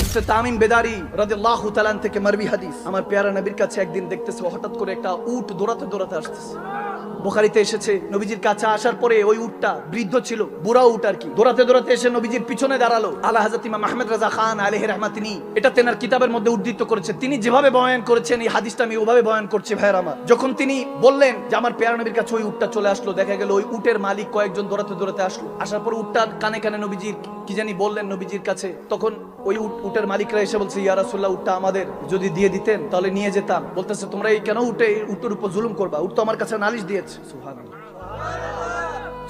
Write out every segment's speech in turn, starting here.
হযরত তামিম বেদারি রাদিয়াল্লাহু তাআলা থেকে মারবি হাদিস, আমার পেয়ারা নবীর কাছে একদিন দেখতেছে হঠাৎ করে একটা উট দৌড়াতে দৌড়াতে আসতেছে। বুখারীতে এসেছে নবীজির কাছে আসার পরে ওই উটটা বৃদ্ধ ছিল, বুড়া উট আর কি, দৌড়াতে দৌড়াতে এসে নবীজির পিছনে দাঁড়ালো। আলা হযরত ইমাম আহমদ রাজা খান আলাইহি রাহমাত তিনি এটা তেনার কিতাবের মধ্যে উদ্ধৃত করেছেন। তিনি যেভাবে বয়ান করেছেন এই হাদিসটা আমি ওভাবে বয়ান করছি ভাইরা আমার। যখন তিনি বললেন যে আমার পেয়ারা নবীর কাছে ওই উটটা চলে আসলো, দেখা গেল ওই উটের মালিক কয়েকজন দৌড়াতে দৌড়াতে আসলো। আসার পর উটটার কানে কানে নবীজির কি জানি বললেন নবীজির কাছে। তখন ওই উটের মালিকরা এসে বলছে, ইয়া রাসূলুল্লাহ, উটটা আমাদের, যদি দিয়ে দিতেন তাহলে নিয়ে যেতাম। বলতেছে, তোমরা এই কেন উটের উপর জুলুম করবা? উট তো আমার কাছে নালিশ দিয়েছে। সুবহানাল্লাহ।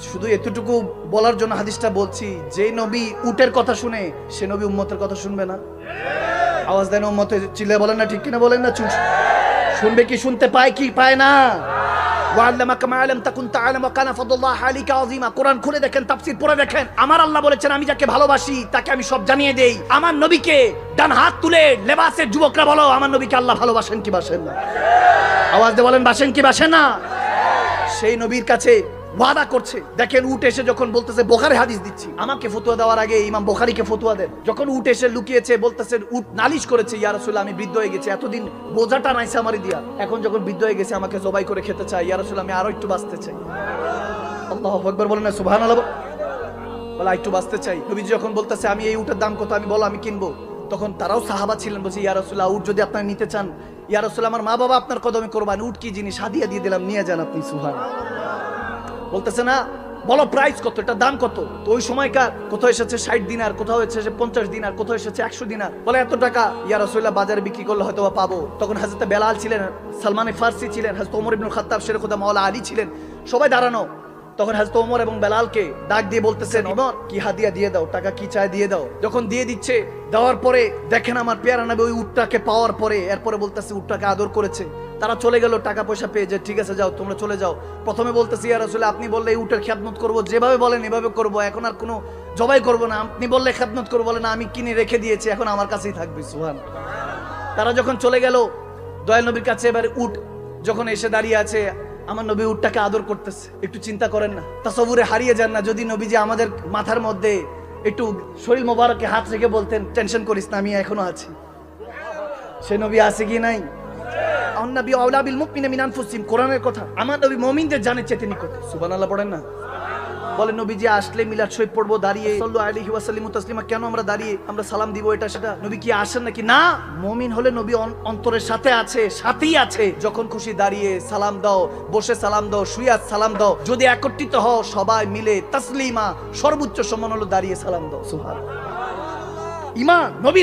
শুধু এতটুকু বলার জন্য হাদিসটা বলছি, যে নবী উটের কথা শুনে সে নবী উম্মতের কথা শুনবে না? আওয়াজ দেন উম্মতে, চিল্লে বলেন না, ঠিক কিনা বলেন না? শুনবে কি? শুনতে পায় কি পায় না? ওয়াল্লামাকা মা লাম তাকুন তাআলাম ওয়া কানা ফাদলুল্লাহি আলাইকা আযীমা। কোরআন খুলে দেখেন, তাফসীর পড়ে দেখেন। আমার আল্লাহ বলেছেন, আমি যাকে ভালোবাসি তাকে আমি সব জানিয়ে দেই। আমার নবীকে ডান হাত তুলে লেবাসের যুবকরা বলো, আমার নবীকে আল্লাহ ভালোবাসেন কি বাসেন না? আওয়াজ দিয়ে বলেন, বাসেন কি বাসেন না? সেই নবীর কাছে ওয়াদা করছে। দেখেন উট এসে যখন বলতেছে, বুখারী হাদিস দিচ্ছি, আমাকে ফতোয়া দেওয়ার আগে ইমাম বুখারীকে ফতোয়া দেন। যখন উট এসে লুকিয়েছে, বলতেছে উট নালিশ করেছে, ইয়া রাসূলুল্লাহ, আমি বৃদ্ধ হয়ে গেছি, এতদিন বোঝাটা নাইছে আমারই দিয়া, এখন যখন বৃদ্ধ হয়ে গেছে আমাকে জবাই করে খেতে চাই। ইয়া রাসূলুল্লাহ, আমি আরো একটু বাঁচতে চাই। আল্লাহু আকবার বলেন না সুবহানাল্লাহ। বলে একটু বাঁচতে চাই। নবীজি যখন বলতেছে আমি এই উটের দাম কত, আমি বলো আমি কিনবো, তখন তারাও সাহাবা ছিলেন, বলছে ইয়া রাসূলুল্লাহ, উট যদি আপনারা নিতে চান, ইয়া রাসূলুল্লাহ, আমার মা বাবা আপনার কদমে কোরবান, উট কি জিনিস, হাদিয়া দিয়ে দিলাম, নিয়ে যান আপনি। সুবহানাল্লাহ। বলতেছে না, বলো প্রাইস কত, এটা দাম কত? তো ওই সময়কার কোথাও এসেছে 60 দিনার, কোথাও এসেছে 50 দিনার, কোথাও এসেছে 100 দিনার। বলে এত টাকা ইয়া রাসূলুল্লাহ, বাজারে বিক্রি করলে হয়তো বা পাবো। তখন হযরত বেলাল ছিলেন, সালমান ফারসি ছিলেন, হযরত ওমর ইবনে খাত্তাব শেরে খুদা মাওলা আলী ছিলেন, সবাই দাঁড়ানো। তখন হযরত ওমর এবং বেলালকে ডাক দিয়ে বলতেছেন, ওমর, কি হাদিয়া দিয়ে দাও, টাকা কি চায় দিয়ে দাও। যখন দিয়ে দিচ্ছে, দেওয়ার পরে দেখেন আমার পেয়ারা নবী ওই উটটাকে পাওয়ার পরে এরপরে বলতেছে উটটাকে আদর করেছে। তারা চলে গেল টাকা পয়সা পেয়ে, যে ঠিক আছে যাও, তোমরা চলে যাও। প্রথমে বলতেছি, ইয়া রাসূলুল্লাহ, আপনি বললে এই উটের খেদমত করব, যেভাবে বলেন এভাবে করব, এখন আর কোনো জবাই করব না। আপনি বললে খেদমত করব, বলে না, আমি কিনে রেখে দিয়েছি, এখন আমার কাছেই থাকবে। সুবহানাল্লাহ। তারা যখন চলে গেল দয়াল নবীর কাছে, এবার উট যখন এসে দাঁড়িয়ে আছে, আমার নবী উটটাকে আদর করতেছে। একটু চিন্তা করেন না, তাসাউরে হারিয়ে যান না, যদি নবীজি আমাদের মাথার মধ্যে একটু শরীর মোবারকে হাত রেখে বলতেন, টেনশন করিস না, আমি এখনো আছি। সে নবী আছে কি নাই? আন-নবী আওলা বিল মুমিনিনা মিন আনফুসিহিম, কোরআনের কথা। আমার নবী মুমিনদের জানের চেয়ে নিকট। সুবহানাল্লাহ পড়েন না? বলে নবীজি আসলে মিলাদ শরীফ পড়বো দাঁড়িয়ে, সাল্লাল্লাহু আলাইহি ওয়াসাল্লাম তাসলিমা, কেন আমরা দাঁড়িয়ে আমরা সালাম দিব এটা সেটা? নবী কি আসেন নাকি? না, মুমিন হলে নবী অন্তরের সাথে আছে, সাথেই আছে। যখন খুশি দাঁড়িয়ে সালাম দাও, বসে সালাম দাও, শুয়ে সালাম দাও। যদি একত্রিত হও সবাই মিলে তাসলিমা, সর্বোচ্চ সম্মান হলো দাঁড়িয়ে সালাম দাও। সুবহানাল্লাহ। ঈমান নবী